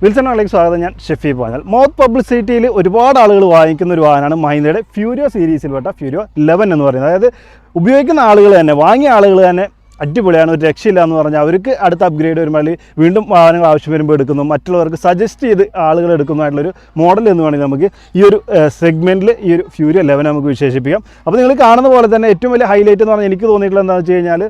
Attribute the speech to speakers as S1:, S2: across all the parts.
S1: Wilson ആളിലേക്ക് സ്വാഗതം. ഞാൻ ഷെഫി പാഞ്ഞാൽ. Mouth പബ്ലിസിറ്റിയിൽ ഒരുപാട് ആളുകൾ വാങ്ങിക്കുന്ന ഒരു വാഹനമാണ് മഹീന്ദ്രയുടെ ഫ്യൂരിയോ സീരീസിൽപ്പെട്ട ഫ്യൂരിയോ 11 എന്ന് പറയുന്നത്. അതായത് ഉപയോഗിക്കുന്ന ആളുകൾ തന്നെ, വാങ്ങിയ ആളുകൾ തന്നെ അടിപൊളിയാണ്, ഒരു രക്ഷയില്ല എന്ന് പറഞ്ഞാൽ അവർക്ക് അടുത്ത അപ്ഗ്രേഡ് വരുമ്പോൾ വീണ്ടും വാഹനങ്ങൾ ആവശ്യം വരുമ്പോൾ എടുക്കുന്നു, മറ്റുള്ളവർക്ക് സജസ്റ്റ് ചെയ്ത് ആളുകൾ എടുക്കുന്നതായിട്ടുള്ളൊരു മോഡൽ എന്ന് വേണമെങ്കിൽ നമുക്ക് ഈ ഒരു സെഗ്മെൻറ്റിൽ ഈ ഒരു ഫ്യൂരിയോ 11 നമുക്ക് വിശേഷിപ്പിക്കാം. അപ്പോൾ നിങ്ങൾ കാണുന്ന പോലെ തന്നെ ഏറ്റവും വലിയ ഹൈലൈറ്റ് എന്ന് പറഞ്ഞാൽ എനിക്ക് തോന്നിയിട്ടുള്ളത് എന്താണെന്ന് വെച്ച് കഴിഞ്ഞാൽ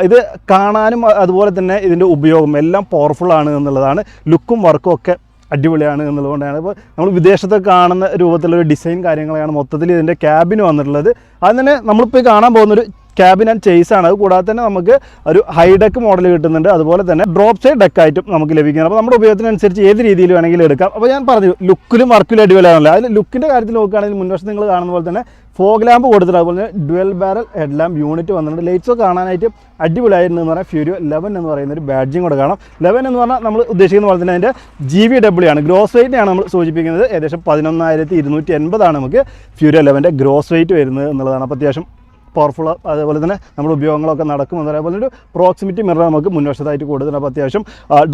S1: ഇത് കാണാനും അതുപോലെ തന്നെ ഇതിൻ്റെ ഉപയോഗം എല്ലാം പവർഫുള്ളാണ് എന്നുള്ളതാണ്. ലുക്കും വർക്കും ഒക്കെ അടിപൊളിയാണ് എന്നുള്ളതുകൊണ്ടാണ്. ഇപ്പോൾ നമ്മൾ വിദേശത്തൊക്കെ കാണുന്ന രൂപത്തിലൊരു ഡിസൈൻ കാര്യങ്ങളാണ് മൊത്തത്തിൽ ഇതിൻ്റെ ക്യാബിന് വന്നിട്ടുള്ളത്. അത് തന്നെ നമ്മളിപ്പോൾ കാണാൻ പോകുന്നൊരു ക്യാബിൻ ആൻഡ് ചേസാണ്. അത് കൂടാതെ തന്നെ നമുക്ക് ഒരു ഹൈഡെക്ക് മോഡൽ കിട്ടുന്നുണ്ട്, അതുപോലെ തന്നെ ഡ്രോപ്പ് സൈഡ് ഡെക്കായിട്ടും നമുക്ക് ലഭിക്കുന്നത്. അപ്പോൾ നമ്മുടെ ഉപയോഗത്തിനനുസരിച്ച് ഏത് രീതിയിൽ വേണമെങ്കിലും എടുക്കാം. അപ്പോൾ ഞാൻ പറഞ്ഞു ലുക്കിലും വർക്കിലും അടിപൊളിയാണല്ലോ. അതിൽ ലുക്കിൻ്റെ കാര്യത്തിൽ നോക്കുകയാണെങ്കിൽ മുൻവശം നിങ്ങൾ കാണുന്ന പോലെ തന്നെ ഫോഗ് ലാമ്പ് കൊടുത്തിട്ട്, അതുപോലെ തന്നെ dual barrel head lamp unit വന്നിട്ടുണ്ട്. ലൈറ്റ്സൊക്കെ കാണാനായിട്ട് അടിപൊളിയായിരുന്നു എന്ന് പറഞ്ഞാൽ ഫ്യൂരിയോ 11 എന്ന് പറയുന്ന ഒരു ബാഡ്ജിങ് കൂടെ കാണാം. 11 എന്ന് പറഞ്ഞാൽ നമ്മൾ ഉദ്ദേശിക്കുന്ന പോലെ തന്നെ അതിൻ്റെ GVW ആണ്, ഗ്രോസ് വെയിറ്റിനെയാണ് നമ്മൾ സൂചിപ്പിക്കുന്നത്. ഏകദേശം 11,280 നമുക്ക് ഫ്യൂരിയോ 11ൻ്റെ ഗ്രോസ് വെയിറ്റ് വരുന്നത് എന്നുള്ളതാണ്. അപ്പോൾ അത്യാവശ്യം പവർഫുൾ, അതേപോലെ തന്നെ നമ്മുടെ ഉപയോഗങ്ങളൊക്കെ നടക്കും. അതേപോലെ ഒരു പ്രോക്സിമിറ്റി മിറർ നമുക്ക് മുൻവശത്തായിട്ട് കൊടുത്തിട്ടുണ്ട്. അപ്പോൾ അത്യാവശ്യം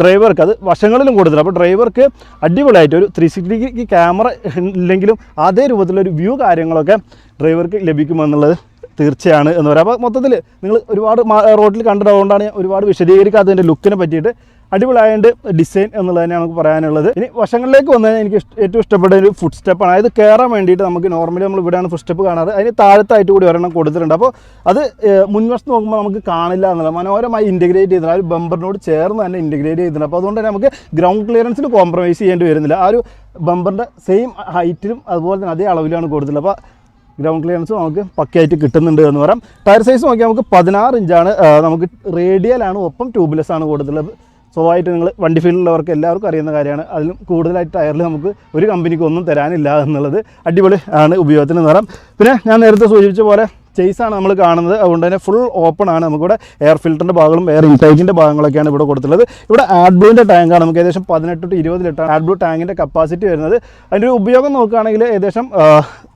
S1: ഡ്രൈവർക്ക് അത് വശങ്ങളിലും കൊടുത്തിട്ടുണ്ട്. അപ്പോൾ ഡ്രൈവർക്ക് അടിപൊളിയായിട്ട് ഒരു 360 ക്യാമറ ഇല്ലെങ്കിലും അതേ രൂപത്തിലൊരു വ്യൂ കാര്യങ്ങളൊക്കെ ഡ്രൈവർക്ക് ലഭിക്കുമെന്നുള്ളത് തീർച്ചയാണ് എന്ന് പറയാം. അപ്പോൾ മൊത്തത്തിൽ നിങ്ങൾ ഒരുപാട് റോഡിൽ കണ്ടതുകൊണ്ടാണ് ഞാൻ ഒരുപാട് വിശദീകരിക്കാത്തതിൻ്റെ ലുക്കിനെ പറ്റിയിട്ട്. അടിപൊളിയായതുകൊണ്ട് ഡിസൈൻ എന്നുള്ളത് തന്നെയാണ് നമുക്ക് പറയാനുള്ളത്. ഇനി വശങ്ങളിലേക്ക് വന്നാൽ എനിക്ക് ഏറ്റവും ഇഷ്ടപ്പെട്ട ഒരു ഫുഡ് സ്റ്റെപ്പാണ്. അതായത് കയറാൻ വേണ്ടിയിട്ട് നമുക്ക് നോർമലി നമ്മൾ ഇവിടെയാണ് ഫുഡ് സ്റ്റെപ്പ് കാണാറ്, അതിന് താഴത്തായിട്ട് കൂടി ഒരെണ്ണം കൊടുത്തിട്ടുണ്ട്. അപ്പോൾ അത് മുൻവശത്ത് നോക്കുമ്പോൾ നമുക്ക് കാണില്ല എന്നുള്ളത് മനോഹരമായി ഇൻറ്റഗ്രേറ്റ് ചെയ്തിട്ടുണ്ട്. ആ ഒരു ബമ്പറിനോട് ചേർന്ന് തന്നെ ഇൻറ്റഗ്രേറ്റ് ചെയ്തിട്ടുണ്ട്. അപ്പോൾ അതുകൊണ്ട് തന്നെ നമുക്ക് ഗ്രൗണ്ട് ക്ലിയറൻസിൽ കോംപ്രമൈസ് ചെയ്യേണ്ടി വരുന്നില്ല. ആ ഒരു ബമ്പറിൻ്റെ സെയിം ഹൈറ്റിലും അതുപോലെ തന്നെ അതേ അളവിലാണ് കൊടുത്തിട്ടുള്ളത്. അപ്പോൾ ഗ്രൗണ്ട് ക്ലിയറൻസ് നമുക്ക് പക്കയായിട്ട് കിട്ടുന്നുണ്ട് എന്ന് പറയാം. ടയർ സൈസ് നോക്കിയാൽ നമുക്ക് 16 ഇഞ്ചാണ്, നമുക്ക് റേഡിയലാണ്, ഒപ്പം ട്യൂബ്ലെസ് ആണ് കൊടുത്തിട്ടുള്ളത്. സ്വഭാവമായിട്ട് നിങ്ങൾ വണ്ടി ഫീൽഡിലുള്ളവർക്ക് എല്ലാവർക്കും അറിയുന്ന കാര്യമാണ്. അതിലും കൂടുതലായിട്ട് ടയറിൽ നമുക്ക് ഒരു കമ്പനിക്ക് ഒന്നും തരാനില്ല എന്നുള്ളത് അടിപൊളി ആണ് ഉപയോഗത്തിന് നിറം. പിന്നെ ഞാൻ നേരത്തെ സൂചിപ്പിച്ച പോലെ ചേസാണ് നമ്മൾ കാണുന്നത്. അതുകൊണ്ട് തന്നെ ഫുൾ ഓപ്പൺ ആണ്. നമുക്കിവിടെ എയർ ഫിൽറ്ററിൻ്റെ ഭാഗങ്ങളും എയർ ഇൻടേക്കിൻ്റെ ഭാഗങ്ങളൊക്കെയാണ് ഇവിടെ കൊടുത്തിട്ടുള്ളത്. ഇവിടെ ആഡ്ബ്ലൂവിൻ്റെ ടാങ്കാണ്, നമുക്ക് ഏകദേശം 18 to 20 ലിറ്റർ ആഡ്ബ്ലൂ ടാങ്കിൻ്റെ കപ്പാസിറ്റി വരുന്നത്. അതിൻ്റെ ഒരു ഉപയോഗം നോക്കുകയാണെങ്കിൽ ഏകദേശം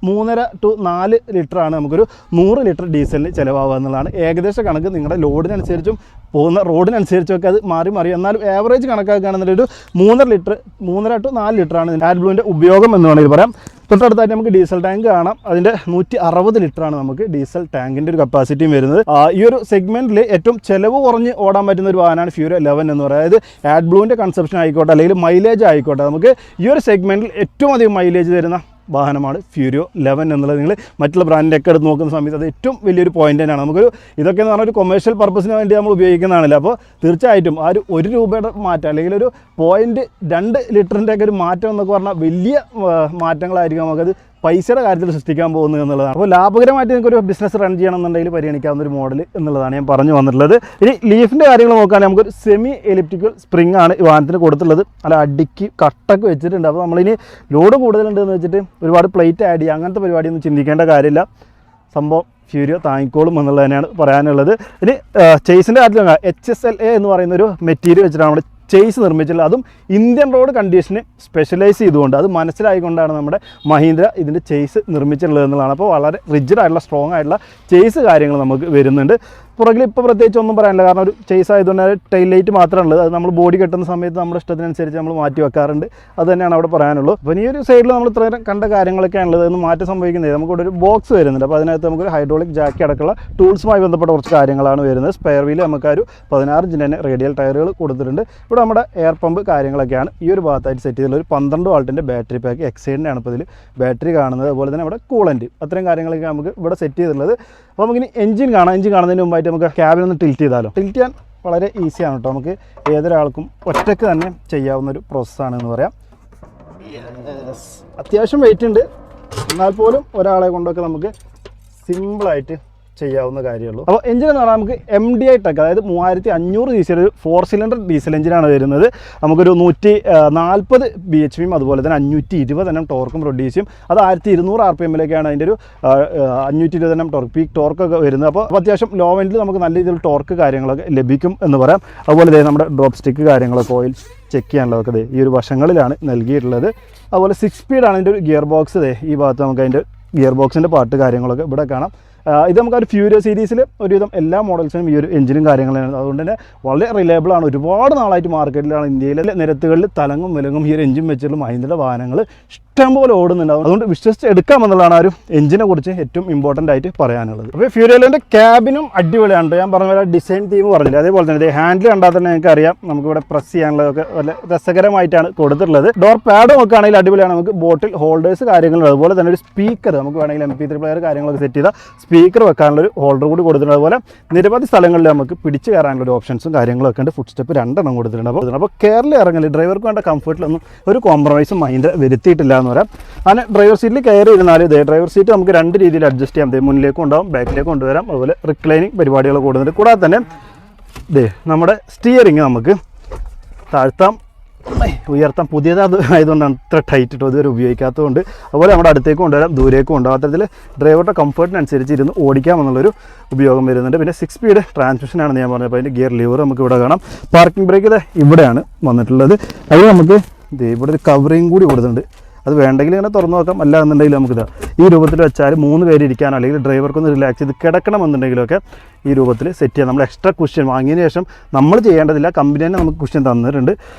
S1: 3.5 to 4 ലിറ്ററാണ് നമുക്കൊരു 100 ലിറ്റർ ഡീസലിന് ചിലവാകുക എന്നുള്ളതാണ് ഏകദേശം കണക്ക്. നിങ്ങളുടെ ലോഡിനനുസരിച്ചും പോകുന്ന റോഡിനനുസരിച്ചൊക്കെ അത് മാറി എന്നാലും ആവറേജ് കണക്കാക്കുകയാണെന്നുണ്ടെങ്കിൽ ഒരു 3.5 to 4 ലിറ്ററാണ് ആഡ്ബ്ലൂവിൻ്റെ ഉപയോഗം എന്ന് വേണമെങ്കിൽ പറയാം. തൊട്ടടുത്തായിട്ട് നമുക്ക് ഡീസൽ ടാങ്ക് കാണാം. അതിൻ്റെ 160 ലിറ്ററാണ് നമുക്ക് ഡീസൽ ടാങ്കിൻ്റെ ഒരു കപ്പാസിറ്റിയും വരുന്നത്. ഈ ഒരു സെഗ്മെൻറ്റിൽ ഏറ്റവും ചിലവ് കുറഞ്ഞ് ഓടാൻ പറ്റുന്ന ഒരു വാഹനമാണ് ഫ്യൂരിയോ 11 എന്ന് പറയുന്നത്. അതായത് ആഡ്ബ്ലൂവിൻ്റെ കൺസപ്ഷൻ ആയിക്കോട്ടെ, അല്ലെങ്കിൽ മൈലേജ് ആയിക്കോട്ടെ, നമുക്ക് ഈ ഒരു സെഗ്മെൻറ്റിൽ ഏറ്റവും അധികം മൈലേജ് തരുന്ന വാഹനമാണ് ഫ്യൂരിയോ 11 എന്നുള്ളത്. നിങ്ങൾ മറ്റുള്ള ബ്രാൻഡിൻ്റെയൊക്കെ എടുത്ത് നോക്കുന്ന സമയത്ത് അത് ഏറ്റവും വലിയൊരു പോയിൻ്റ് തന്നെയാണ്. നമുക്കൊരു ഇതൊക്കെ എന്ന് പറഞ്ഞാൽ ഒരു കൊമേഴ്ഷ്യൽ പർപ്പസിന് വേണ്ടി നമ്മൾ ഉപയോഗിക്കുന്നതാണല്ലോ. അപ്പോൾ തീർച്ചയായിട്ടും ആ ഒരു 1 രൂപയുടെ മാറ്റം, അല്ലെങ്കിൽ ഒരു 0.2 ലിറ്ററിൻ്റെയൊക്കെ ഒരു മാറ്റം എന്നൊക്കെ പറഞ്ഞാൽ വലിയ മാറ്റങ്ങളായിരിക്കും നമുക്കത് പൈസയുടെ കാര്യത്തിൽ സൃഷ്ടിക്കാൻ പോകുന്നത് എന്നുള്ളതാണ്. അപ്പോൾ ലാഭകരമായിട്ട് നിങ്ങൾക്കൊരു ബിസിനസ് റൺ ചെയ്യണമെന്നുണ്ടെങ്കിൽ പരിഗണിക്കാവുന്ന ഒരു മോഡൽ എന്നുള്ളതാണ് ഞാൻ പറഞ്ഞു വന്നിട്ടുള്ളത്. ഇനി ലീഫിൻ്റെ കാര്യങ്ങൾ നോക്കുകയാണെങ്കിൽ നമുക്കൊരു സെമി എലിപ്റ്റിക്കൽ സ്പ്രിംഗ് ആണ് ഈ വാഹനത്തിന് കൊടുത്തിട്ടുള്ളത്. അല്ല അടിക്ക് കട്ടൊക്കെ വെച്ചിട്ടുണ്ട്. അപ്പോൾ നമ്മളിനി ലോഡ് കൂടുതലുണ്ടെന്ന് വെച്ചിട്ട് ഒരുപാട് പ്ലേറ്റ് ആഡ് ചെയ്യുക അങ്ങനത്തെ പരിപാടിയൊന്നും ചിന്തിക്കേണ്ട കാര്യമില്ല. സംഭവം ഫ്യൂരിയോ താങ്ങിക്കോളും എന്നുള്ളത് തന്നെയാണ് പറയാനുള്ളത്. ഇനി ചേസിൻ്റെ കാര്യത്തിൽ HSLA എന്ന് പറയുന്നൊരു മെറ്റീരിയൽ വെച്ചിട്ടാണ് നമ്മുടെ ചേസ് നിർമ്മിച്ചിട്ടുള്ളത്. അതും ഇന്ത്യൻ റോഡ് കണ്ടീഷന് സ്പെഷ്യലൈസ് ചെയ്തുകൊണ്ട് അത് മനസ്സിലായിക്കൊണ്ടാണ് നമ്മുടെ മഹീന്ദ്ര ഇതിൻ്റെ ചേസ് നിർമ്മിച്ചിട്ടുള്ളത് എന്നുള്ളതാണ്. അപ്പോൾ വളരെ റിജിഡ് ആയിട്ടുള്ള സ്ട്രോങ് ആയിട്ടുള്ള ചേസ് കാര്യങ്ങൾ നമുക്ക് വരുന്നുണ്ട്. പുറകിൽ ഇപ്പോൾ പ്രത്യേകിച്ച് ഒന്നും പറയാനില്ല, കാരണം ഒരു ചേസ് ആയതുകൊണ്ട് ടൈൽ ലൈറ്റ് മാത്രമാണുള്ളത്. അത് നമ്മൾ ബോഡി കെട്ടുന്ന സമയത്ത് നമ്മുടെ ഇഷ്ടത്തിനനുസരിച്ച് നമ്മൾ മാറ്റി വെക്കാറുണ്ട്. അത് തന്നെയാണ് അവിടെ പറയാനുള്ളൂ. അപ്പോൾ ഈ ഒരു സൈഡിൽ നമ്മൾ ഇത്രയും കണ്ട കാര്യങ്ങളൊക്കെയാണുള്ളത്. അതൊന്നും മാറ്റം സംഭവിക്കുന്നത് നമുക്കിവിടെ ഒരു ബോക്സ് വരുന്നുണ്ട്. അപ്പോൾ അതിനകത്ത് നമുക്കൊരു ഹൈഡ്രോളിക് ജാക്കി അടക്കമുള്ള ടൂൾസുമായി ബന്ധപ്പെട്ട കുറച്ച് കാര്യങ്ങളാണ് വരുന്നത്. സ്പെയർ വീല് നമുക്ക് ഒരു 16 ഇഞ്ചിൻ്റെ തന്നെ റേഡിയൽ ടയറുകൾ കൊടുത്തിട്ടുണ്ട്. ഇവിടെ നമ്മുടെ എയർ പമ്പ് കാര്യങ്ങളൊക്കെയാണ് ഈ ഒരു ഭാഗത്തായിട്ട് സെറ്റ് ചെയ്തിട്ടുള്ള ഒരു 12 വാൾട്ടിൻ്റെ ബാറ്ററി പാക്ക്. എക്സൈഡിൻ്റെ ആണ് ഇപ്പോൾ ഇതിൽ ബാറ്ററി കാണുന്നത്. അതുപോലെ തന്നെ ഇവിടെ കൂളൻറ്റ്, അത്രയും കാര്യങ്ങളൊക്കെ നമുക്ക് ഇവിടെ സെറ്റ് ചെയ്തിട്ടുള്ളത്. അപ്പോൾ നമുക്കിനി എഞ്ചിൻ കാണാം. എഞ്ചിൻ കാണുന്നതിന് മുമ്പായിട്ട് നമുക്ക് ക്യാബിനൊന്ന് ടിൽറ്റ് ചെയ്താലോ. ടിൽറ്റ് ചെയ്യാൻ വളരെ ഈസിയാണ് കേട്ടോ. നമുക്ക് ഏതൊരാൾക്കും ഒറ്റയ്ക്ക് തന്നെ ചെയ്യാവുന്നൊരു പ്രോസസ്സാണെന്ന് പറയാം. അത്യാവശ്യം വെയിറ്റ് ഉണ്ട്, എന്നാൽ പോലും ഒരാളെ കൊണ്ടൊക്കെ നമുക്ക് സിമ്പിളായിട്ട് ചെയ്യാവുന്ന കാര്യമുള്ളൂ. അപ്പോൾ എഞ്ചിൻ എന്ന് പറഞ്ഞാൽ നമുക്ക് MDI ടെക്, അതായത് 3500 cc ഒരു 4 സിലിണ്ടർ ഡീസൽ എഞ്ചിനാണ് വരുന്നത്. നമുക്കൊരു 140 bhp അതുപോലെ തന്നെ 520 Nm ടോർക്കും പ്രൊഡ്യൂസ് ചെയ്യും. അത് 1200 RPM-ലേക്കാണ് അതിൻ്റെ ഒരു 520 Nm ടോർക്ക് പീക്ക് ടോർക്കൊക്കെ വരുന്നത്. അപ്പോൾ അത്യാവശ്യം ലോ എൻഡിൽ നമുക്ക് നല്ല രീതിയിൽ ടോർക്ക് കാര്യങ്ങളൊക്കെ ലഭിക്കും എന്ന് പറയാം. അതുപോലെ നമ്മുടെ ഡ്രോപ്പ് സ്റ്റിക്ക് കാര്യങ്ങളൊക്കെ ഓയിൽ ചെക്ക് ചെയ്യാനുള്ളതൊക്കെ ഈ ഒരു വശങ്ങളിലാണ് നൽകിയിട്ടുള്ളത്. അതുപോലെ 6 സ്പീഡാണ് അതിൻ്റെ ഒരു ഗിയർ ബോക്സ്. ഈ ഭാഗത്ത് നമുക്ക് അതിൻ്റെ ഗിയർ ബോക്സിൻ്റെ പാർട്ട് കാര്യങ്ങളൊക്കെ ഇവിടെ കാണാം. ഇത് നമുക്ക് ഒരു ഫ്യൂരിയോ സീരീസിൽ ഒരുവിധം എല്ലാ മോഡൽസിനും ഈ ഒരു എഞ്ചിനും കാര്യങ്ങളാണ്. അതുകൊണ്ട് തന്നെ വളരെ റിലയബിൾ ആണ്. ഒരുപാട് നാളായിട്ട് മാർക്കറ്റിലാണ് ഇന്ത്യയിലെ നിരത്തുകളിൽ തലങ്ങും വിലങ്ങും ഈ ഒരു എഞ്ചിൻ വെച്ചിട്ടുള്ള മഹീന്ദ്രയുടെ വാഹനങ്ങൾ ഇഷ്ടംപോലെ ഓടുന്നുണ്ടാവും. അതുകൊണ്ട് വിശ്വസിച്ച് എടുക്കാമെന്നുള്ളതാണ് ആ ഒരു എഞ്ചിനെ കുറിച്ച് ഏറ്റവും ഇമ്പോർട്ടൻ്റ് ആയിട്ട് പറയാനുള്ളത്. അപ്പോൾ ഫ്യൂരിയോയിലെ ക്യാബിനും അടിപൊളിയാണ്. ഞാൻ പറഞ്ഞ പോലെ ഡിസൈൻ തീം പറഞ്ഞില്ല, അതേപോലെ തന്നെ ഹാൻഡിൽ കണ്ടാൽ തന്നെ നിങ്ങൾക്ക് അറിയാം നമുക്കിവിടെ പ്രസ് ചെയ്യാനുള്ളതൊക്കെ നല്ല രസകരമായിട്ടാണ് കൊടുത്തിട്ടുള്ളത്. ഡോർ പാഡ് നോക്കുകയാണെങ്കിൽ അടിപൊളിയാണ്. നമുക്ക് ബോട്ടിൽ ഹോൾഡേഴ്സ് കാര്യങ്ങളുണ്ട്. അതുപോലെ തന്നെ ഒരു സ്പീക്കർ നമുക്ക് വേണമെങ്കിൽ MP3 പ്ലെയർ കാര്യങ്ങളൊക്കെ സെറ്റ് ചെയ്താൽ സ്പീക്കർ വെക്കാനുള്ളൊരു ഹോൾഡർ കൂടി കൊടുത്തിട്ടുണ്ട്. അതുപോലെ നിരവധി സ്ഥലങ്ങളിൽ നമുക്ക് പിടിച്ച് കയറാനുള്ള ഒരു ഓപ്ഷൻസും കാര്യങ്ങളൊക്കെ ഉണ്ട്. ഫുഡ് സ്റ്റെപ്പ് 2 കൊടുത്തിട്ടുണ്ട്. അപ്പോൾ കേരള ഇറങ്ങൽ ഡ്രൈവർക്ക് വേണ്ട കംഫർട്ടിലൊന്നും ഒരു കോംപ്രമൈസും മഹീന്ദ്ര വരുത്തിയിട്ടില്ല എന്ന് പറയാം. അങ്ങനെ ഡ്രൈവർ സീറ്റിൽ കയറി ഇരുന്നാൽ ഇതേ ഡ്രൈവർ സീറ്റ് നമുക്ക് 2 രീതിയിൽ അഡ്ജസ്റ്റ് ചെയ്യാം. മുന്നിലേക്കും ഉണ്ടാവും, ബാക്കിലേക്ക് കൊണ്ടുവരാം. അതുപോലെ റിക്ലൈനിങ് പരിപാടികൾ കൂടുന്നുണ്ട്. കൂടാതെ തന്നെ നമ്മുടെ സ്റ്റിയറിങ് നമുക്ക് താഴ്ത്താം, ഉയർത്താം. പുതിയത് ആയതുകൊണ്ടാണ് ഇത്ര ടൈറ്റ് ഇട്ടോ, ഇതുവരെ ഉപയോഗിക്കാത്തതുകൊണ്ട്. അതുപോലെ നമ്മുടെ അടുത്തേക്ക് കൊണ്ടുവരാം, ദൂരേക്ക് കൊണ്ടുപോകാം. അത്തരത്തിൽ ഡ്രൈവറുടെ കംഫർട്ടിനനുസരിച്ച് ഇരുന്ന് ഓടിക്കാമെന്നുള്ളൊരു ഉപയോഗം വരുന്നുണ്ട്. പിന്നെ 6 സ്പീഡ് ട്രാൻസ്മിഷനാണ് ഞാൻ പറഞ്ഞത്. അപ്പോൾ അതിൻ്റെ ഗിയർ ലിവർ നമുക്ക് ഇവിടെ കാണാം. പാർക്കിംഗ് ബ്രേക്ക് ഇവിടെയാണ് വന്നിട്ടുള്ളത്. അതിൽ നമുക്ക് ഇവിടെ ഒരു കവറിങ് കൂടി കൊടുത്തിട്ടുണ്ട്. അത് വേണ്ടെങ്കിൽ ഇങ്ങനെ തുറന്നു നോക്കാം, അല്ല എന്നുണ്ടെങ്കിൽ നമുക്കിതാ ഈ രൂപത്തിൽ വെച്ചാൽ 3 പേര് ഇരിക്കാനോ അല്ലെങ്കിൽ ഡ്രൈവർക്കൊന്ന് റിലാക്സ് ചെയ്ത് കിടക്കണമെന്നുണ്ടെങ്കിലൊക്കെ ഈ രൂപത്തിൽ സെറ്റ് ചെയ്യാം. നമ്മൾ എക്സ്ട്രാ കുഷ്യൻ വാങ്ങിയതിന് ശേഷം നമ്മൾ ചെയ്യേണ്ടതില്ല, കമ്പനി തന്നെ നമുക്ക് കുഷ്യൻ തന്നിട്ടുണ്ട്.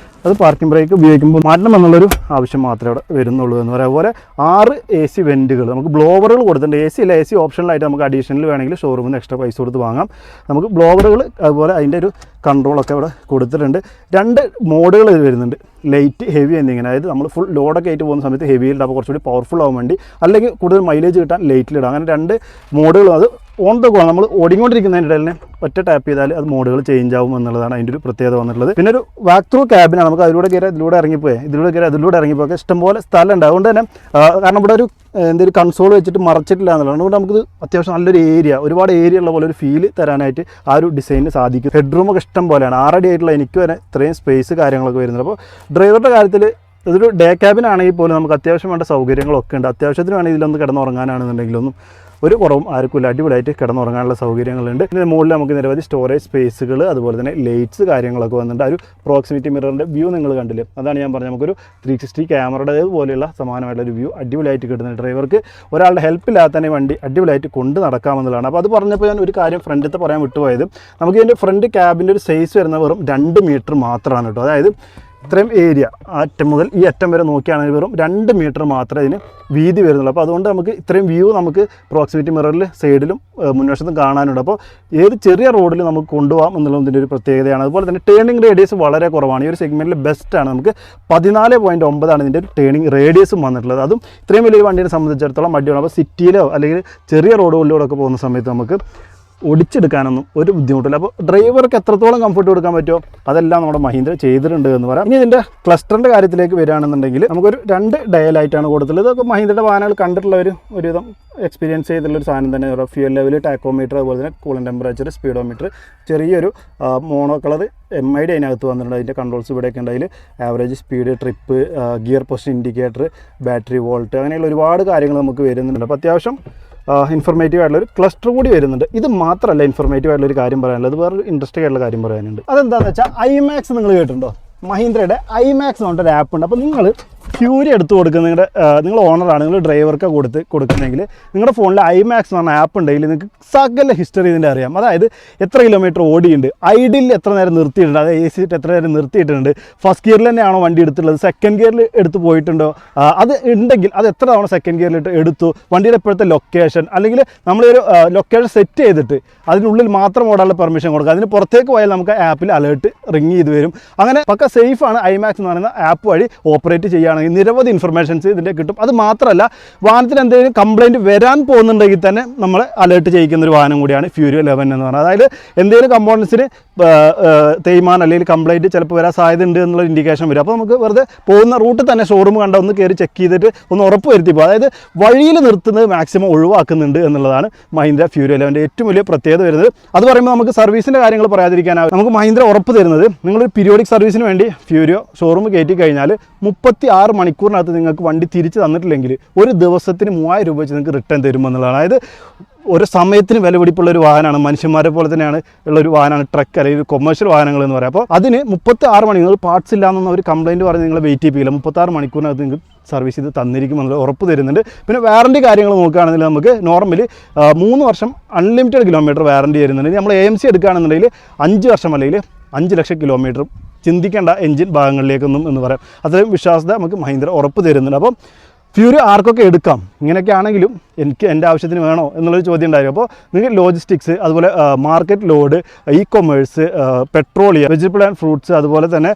S1: അത് പാർക്കിംഗ് ബ്രേക്ക് ഉപയോഗിക്കുമ്പോൾ മാറ്റണം എന്നുള്ളൊരു ആവശ്യം മാത്രമേ അവിടെ വരുന്നുള്ളൂ എന്ന് പറയാം. അതുപോലെ 6 AC വെൻറ്റുകൾ നമുക്ക് ബ്ലോവറുകൾ കൊടുത്തിട്ടുണ്ട്. AC അല്ല, AC ഓപ്ഷണലായിട്ട് നമുക്ക് അഡീഷണൽ വേണമെങ്കിൽ ഷോറൂമിൽ നിന്ന് എക്സ്ട്രാ പൈസ കൊടുത്ത് വാങ്ങാം. നമുക്ക് ബ്ലോവറുകൾ അതുപോലെ അതിൻ്റെ ഒരു കൺട്രോളൊക്കെ ഇവിടെ കൊടുത്തിട്ടുണ്ട്. 2 മോഡുകൾ വരുന്നുണ്ട്, ലൈറ്റ് ഹെവി എന്നിങ്ങനെ. അതായത് നമ്മൾ ഫുൾ ലോഡൊക്കെ ആയിട്ട് പോകുന്ന സമയത്ത് ഹെവിയിലിട്ട് അപ്പോൾ കുറച്ചുകൂടി പവർഫുൾ ആവാൻ വേണ്ടി, അല്ലെങ്കിൽ കൂടുതൽ മൈലേജ് കിട്ടാൻ ലൈറ്റിലിടാം. അങ്ങനെ 2 മോഡുകൾ. അത് ഓൺ ദ ഗോ നമ്മൾ ഓടിക്കൊണ്ടിരിക്കുന്നതിൻ്റെ ഇടയിൽ ഒറ്റ ടാപ്പ് ചെയ്താൽ അത് മോഡുകൾ ചേഞ്ച് ആവും എന്നുള്ളതാണ് അതിൻ്റെ ഒരു പ്രത്യേകത വന്നിട്ടുള്ളത്. പിന്നെ ഒരു വാക്ക് ത്രൂ ക്യാബിനാണ്. നമുക്ക് അതിലൂടെ കയറി ഇതിലൂടെ ഇറങ്ങിപ്പോയി ഇഷ്ടംപോലെ സ്ഥലമുണ്ട്. അതുകൊണ്ട് തന്നെ കാരണം ഇവിടെ ഒരു എന്തൊരു കൺസോൾ വെച്ചിട്ട് മറച്ചിട്ടില്ല എന്നുള്ളത്. അതുകൊണ്ട് നമുക്ക് അത്യാവശ്യം നല്ലൊരു ഒരുപാട് ഏരിയ ഉള്ള പോലെ ഒരു ഫീല് തരാനായിട്ട് ആ ഒരു ഡിസൈനിന് സാധിക്കും. ഹെഡ്റൂമൊക്കെ ഇഷ്ടം പോലെയാണ്. 6 അടി ആയിട്ടുള്ള എനിക്ക് വരെ ഇത്രയും സ്പേസ് കാര്യങ്ങളൊക്കെ വരുന്നുണ്ട്. അപ്പോൾ ഡ്രൈവറുടെ കാര്യത്തിൽ ഇതൊരു ഡേ ക്യാബിനാണെങ്കിൽ പോലും നമുക്ക് അത്യാവശ്യം വേണ്ട സൗകര്യങ്ങളൊക്കെ ഉണ്ട്. അത്യാവശ്യത്തിന് വേണമെങ്കിൽ ഇതിലൊന്ന് കിടന്നുറങ്ങാനാണെന്നുണ്ടെങ്കിലൊന്നും ഒരു കുറവും ആർക്കുമില്ല. അടിപൊളിയായിട്ട് കിടന്നുറങ്ങാനുള്ള സൗകര്യങ്ങളുണ്ട്. ഇതിന് മുകളിൽ നമുക്ക് നിരവധി സ്റ്റോറേജ് സ്പേസുകൾ, അതുപോലെ തന്നെ ലൈറ്റ്സ് കാര്യങ്ങളൊക്കെ വന്നിട്ടുണ്ട്. ആ ഒരു പ്രോക്സിമിറ്റി മിററിൻ്റെ വ്യൂ നിങ്ങൾ കണ്ടില്ലേ, അതാണ് ഞാൻ പറഞ്ഞത്. നമുക്കൊരു 360 ക്യാമറയുടെ പോലെയുള്ള സമാനമായിട്ടുള്ളൊരു വ്യൂ അടിപൊളിയായിട്ട് കിട്ടുന്നുണ്ട്. ഡ്രൈവർക്ക് ഒരാളുടെ ഹെൽപ്പില്ലാതെ തന്നെ വണ്ടി അടിപൊളിയായിട്ട് കൊണ്ട് നടക്കാമെന്നുള്ളതാണ്. അപ്പോൾ അത് പറഞ്ഞപ്പോൾ ഞാൻ ഒരു കാര്യം ഫ്രണ്ടിലത്തെ പറയാൻ വിട്ടുപോയത്, നമുക്ക് ഇതിൻ്റെ ഫ്രണ്ട് ക്യാബിൻ്റെ ഒരു സൈസ് വരുന്ന വെറും 2 മീറ്റർ മാത്രമാണ് കേട്ടോ. അതായത് ഇത്രയും ഏരിയ അറ്റം മുതൽ ഈ അറ്റം വരെ നോക്കിയാണെങ്കിൽ വെറും 2 മീറ്റർ മാത്രമേ ഇതിന് വീതി വരുന്നുള്ളൂ. അപ്പോൾ അതുകൊണ്ട് നമുക്ക് ഇത്രയും വ്യൂ നമുക്ക് പ്രോക്സിമിറ്റി മിററിൽ സൈഡിലും മുൻവശത്തും കാണാനുണ്ട്. അപ്പോൾ ഏത് ചെറിയ റോഡിൽ നമുക്ക് കൊണ്ടുപോകാം എന്നുള്ളതിൻ്റെ ഒരു പ്രത്യേകതയാണ്. അതുപോലെ തന്നെ ടേണിംഗ് റേഡിയസ് വളരെ കുറവാണ്. ഈ ഒരു സെഗ്മെൻറ്റിൽ ബെസ്റ്റാണ്. നമുക്ക് 14.9 ഇതിൻ്റെ ഒരു ടേണിംഗ് റേഡിയസും വന്നിട്ടുള്ളത്. അതും ഇത്രയും വലിയൊരു വണ്ടിയെ സംബന്ധിച്ചിടത്തോളം അടിയാണ്. അപ്പോൾ സിറ്റിയിലോ അല്ലെങ്കിൽ ചെറിയ റോഡുകളിലൂടെ ഒക്കെ പോകുന്ന സമയത്ത് നമുക്ക് ഒടിച്ചെടുക്കാനൊന്നും ഒരു ബുദ്ധിമുട്ടില്ല. അപ്പോൾ ഡ്രൈവർക്ക് എത്രത്തോളം കംഫർട്ട് കൊടുക്കാൻ പറ്റുമോ അതെല്ലാം നമ്മുടെ മഹീന്ദ്ര ചെയ്തിട്ടുണ്ട് എന്ന് പറയാം. ഇനി ഇതിൻ്റെ ക്ലസ്റ്ററിൻ്റെ കാര്യത്തിലേക്ക് വരികയാണെന്നുണ്ടെങ്കിൽ നമുക്കൊരു 2 ഡയലായിട്ടാണ് കൊടുത്തുള്ളത്. ഇതൊക്കെ മഹീന്ദ്രയുടെ വാഹനങ്ങൾ കണ്ടിട്ടുള്ളവർ ഒരുവിധം എക്സ്പീരിയൻസ് ചെയ്തിട്ടുള്ളൊരു സാധനം തന്നെ. ഫ്യൂൽ ലെവൽ, ടാക്കോമീറ്റർ, അതുപോലെ തന്നെ കൂളിംഗ് ടെമ്പറേച്ചർ, സ്പീഡോമീറ്റർ, ചെറിയൊരു മോണോ കളർ MID അതിനകത്ത് വന്നിട്ടുണ്ട്. അതിൻ്റെ കൺട്രോൾസ് ഇവിടെയൊക്കെ ഉണ്ട്. അതിൽ average speed, trip, gear position indicator, battery volt, അങ്ങനെയുള്ള ഒരുപാട് കാര്യങ്ങൾ നമുക്ക് വരുന്നുണ്ട്. അപ്പോൾ അത്യാവശ്യം ഇൻഫർമേറ്റീവ് ആയിട്ടുള്ളൊരു ക്ലസ്റ്റർ കൂടി വരുന്നുണ്ട്. ഇത് മാത്രമല്ല ഇൻഫർമേറ്റീവ് ആയിട്ടുള്ളൊരു കാര്യം പറയാനുള്ളത്, വേറൊരു ഇൻട്രസ്റ്റിംഗ് ആയിട്ടുള്ള കാര്യം പറയാനുണ്ട്. അതെന്താണെന്ന് വെച്ചാൽ IMAX നിങ്ങൾ കേട്ടിട്ടുണ്ടോ? മഹീന്ദ്രയുടെ IMAX എന്ന് പറഞ്ഞിട്ടൊരു ആപ്പ് ഉണ്ട്. അപ്പോൾ നിങ്ങൾ ഫ്യൂരി എടുത്ത് കൊടുക്കുന്ന നിങ്ങൾ ഓണറാണ്, നിങ്ങൾ ഡ്രൈവർക്ക് കൊടുക്കുന്നെങ്കിൽ നിങ്ങളുടെ ഫോണിൽ IMAX എന്ന് പറഞ്ഞ ആപ്പ് ഉണ്ടെങ്കിൽ നിങ്ങൾക്ക് സകല ഹിസ്റ്ററി ഇതിൻ്റെ അറിയാം. അതായത് എത്ര കിലോമീറ്റർ ഓടിയുണ്ട്, ഐഡിൽ എത്ര നേരം നിർത്തിയിട്ടുണ്ട്, അതായത് AC എത്ര നേരം നിർത്തിയിട്ടുണ്ട്, ഫസ്റ്റ് ഗിയറിൽ തന്നെയാണോ വണ്ടി എടുത്തുള്ളത്, സെക്കൻഡ് ഗിയറിൽ എടുത്ത് പോയിട്ടുണ്ടോ, അത് ഉണ്ടെങ്കിൽ അത് എത്ര തവണ സെക്കൻഡ് ഗിയറിലിട്ട് എടുത്തു, വണ്ടിയുടെ ഇപ്പോഴത്തെ ലൊക്കേഷൻ, അല്ലെങ്കിൽ നമ്മളൊരു ലൊക്കേഷൻ സെറ്റ് ചെയ്തിട്ട് അതിനുള്ളിൽ മാത്രം ഓടാനുള്ള പെർമിഷൻ കൊടുക്കുക. അതിന് പുറത്തേക്ക് പോയാൽ നമുക്ക് ആപ്പിൽ അലേർട്ട് റിങ് ചെയ്ത് വരും. അങ്ങനെ പക്ക സേഫാണ് IMAX എന്ന് പറയുന്ന ആപ്പ് വഴി ഓപ്പറേറ്റ് ചെയ്യുകയാണെങ്കിൽ നിരവധി ഇൻഫർമേഷൻസ് ഇതിൻ്റെ കിട്ടും. അത് മാത്രമല്ല വാഹനത്തിന് എന്തെങ്കിലും കംപ്ലയിൻറ്റ് വരാൻ പോകുന്നുണ്ടെങ്കിൽ തന്നെ നമ്മൾ അലേർട്ട് ചെയ്യിക്കുന്ന ഒരു വാഹനം കൂടിയാണ് ഫ്യൂരിയോ 11 എന്ന് പറയുന്നത്. അതായത് എന്തെങ്കിലും കമ്പോണൻസിന് തേയ്മാനം അല്ലെങ്കിൽ കംപ്ലയിൻറ്റ് ചിലപ്പോൾ വരാൻ സാധ്യത ഉണ്ട് എന്നുള്ള ഇൻഡിക്കേഷൻ വരും. അപ്പോൾ നമുക്ക് വെറുതെ പോകുന്ന റൂട്ടിൽ തന്നെ ഷോറൂം കണ്ട ഒന്ന് കയറി ചെക്ക് ചെയ്തിട്ട് ഒന്ന് ഉറപ്പ് വരുത്തി പോകും. അതായത് വഴിയിൽ നിർത്തുന്നത് മാക്സിമം ഒഴിവാക്കുന്നുണ്ട് എന്നുള്ളതാണ് മഹീന്ദ്ര ഫ്യൂരിയോ 11 ഏറ്റവും വലിയ പ്രത്യേകത വരുന്നത്. അത് പറയുമ്പോൾ നമുക്ക് സർവീസിൻ്റെ കാര്യങ്ങൾ പറയാതിരിക്കാനാവും. നമുക്ക് മഹീന്ദ്ര ഉറപ്പ് തരുന്നത് നിങ്ങളൊരു പീരിയോഡിക് സർവീസിന് വേണ്ടി ഫ്യൂരിയോ ഷോറൂം കയറ്റി കഴിഞ്ഞാൽ 36 മണിക്കൂറിനകത്ത് നിങ്ങൾക്ക് വണ്ടി തിരിച്ച് തന്നിട്ടില്ലെങ്കിൽ ഒരു ദിവസത്തിന് 3000 രൂപ വെച്ച് നിങ്ങൾക്ക് റിട്ടേൺ തരുമെന്നുള്ളതാണ്. അതായത് ഒരു സമയത്തിന് വിലപിടിപ്പുള്ള ഒരു വാഹനമാണ്. മനുഷ്യന്മാരെ പോലെ തന്നെയാണ് ഉള്ളൊരു വാഹനമാണ് ട്രക്ക് അല്ലെങ്കിൽ കൊമേഴ്ഷ്യൽ വാഹനങ്ങൾ എന്ന് പറയാം. അപ്പോൾ അതിന് 36 മണിക്കൂർ പാർട്സ് ഇല്ലാന്നൊന്നും ഒരു കംപ്ലയിൻറ്റ് പറഞ്ഞ് നിങ്ങൾ വെയിറ്റ് ചെയ്യിപ്പിക്കില്ല. 36 മണിക്കൂറിനകത്ത് നിങ്ങൾക്ക് സർവീസ് ചെയ്ത് തന്നിരിക്കുമെന്നുള്ള ഉറപ്പ് തരുന്നുണ്ട്. പിന്നെ വാറണ്ടി കാര്യങ്ങൾ നോക്കുകയാണെങ്കിൽ നമുക്ക് നോർമലി 3 വർഷം അൺലിമിറ്റഡ് കിലോമീറ്റർ വാറണ്ടി വരുന്നുണ്ട്. നമ്മൾ AMC എടുക്കുകയാണെന്നുണ്ടെങ്കിൽ 5 വർഷം അല്ലെങ്കിൽ 5 ലക്ഷം കിലോമീറ്റർ ചിന്തിക്കേണ്ട എഞ്ചിൻ ഭാഗങ്ങളിലേക്കൊന്നും എന്ന് പറയാം. അത്രയും വിശ്വാസത നമുക്ക് മഹീന്ദ്ര ഉറപ്പ് തരുന്നുണ്ട്. അപ്പം ഫ്യൂരിയോ ആർക്കൊക്കെ എടുക്കാം, ഇങ്ങനെയൊക്കെ ആണെങ്കിലും എനിക്ക് എൻ്റെ ആവശ്യത്തിന് വേണോ എന്നുള്ളൊരു ചോദ്യം ഉണ്ടായിരുന്നു. അപ്പോൾ നിങ്ങൾക്ക് ലോജിസ്റ്റിക്സ്, അതുപോലെ market load, e-commerce, petroleum, vegetable and fruits, അതുപോലെ തന്നെ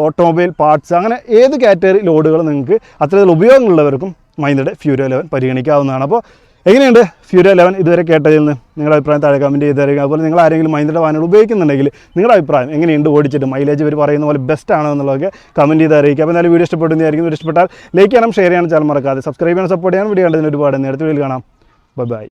S1: ഓട്ടോമൊബൈൽ പാർട്സ്, അങ്ങനെ ഏത് കാറ്റഗറി ലോഡുകൾ നിങ്ങൾക്ക് അത്തരത്തിൽ ഉപയോഗങ്ങളുള്ളവർക്കും മഹീന്ദ്രയുടെ ഫ്യൂരിയോ 11 പരിഗണിക്കാവുന്നതാണ്. അപ്പോൾ എങ്ങനെയുണ്ട് ഫ്യൂരിയോ 11 ഇതുവരെ കേട്ടതിൽ നിന്ന് നിങ്ങളുടെ അഭിപ്രായം താഴെ കമൻറ്റ് ചെയ്തായിരിക്കും. അതുപോലെ നിങ്ങൾ ആരെങ്കിലും മഹീന്ദ്രയുടെ വാഹനങ്ങൾ ഉപയോഗിക്കുന്നുണ്ടെങ്കിൽ നിങ്ങളുടെ അഭിപ്രായം എങ്ങനെയുണ്ട്, ഓടിച്ചിട്ട് മൈലേജ് ഇവർ പറയുന്ന പോലെ ബെസ്റ്റ് ആണോ എന്നുള്ളതൊക്കെ കമൻറ്റ് ചെയ്ത് അറിയിക്കുക. അപ്പോൾ എന്തായാലും വീഡിയോ ഇഷ്ടപ്പെടുന്നതായിരിക്കും. വീഡിയോ ഇഷ്ടപ്പെട്ടാൽ ലൈക്ക് ചെയ്യണം, ഷെയർ ചെയ്യണം, ചാനൽ മറക്കാതെ സബ്സ്ക്രൈബ് ചെയ്യാൻ, സപ്പോർട്ട് ചെയ്യാൻ. വീഡിയോ കണ്ടതിന് ഒരുപാട് നേരത്തെ വീഡിയോയിൽ കാണാം. ബൈ.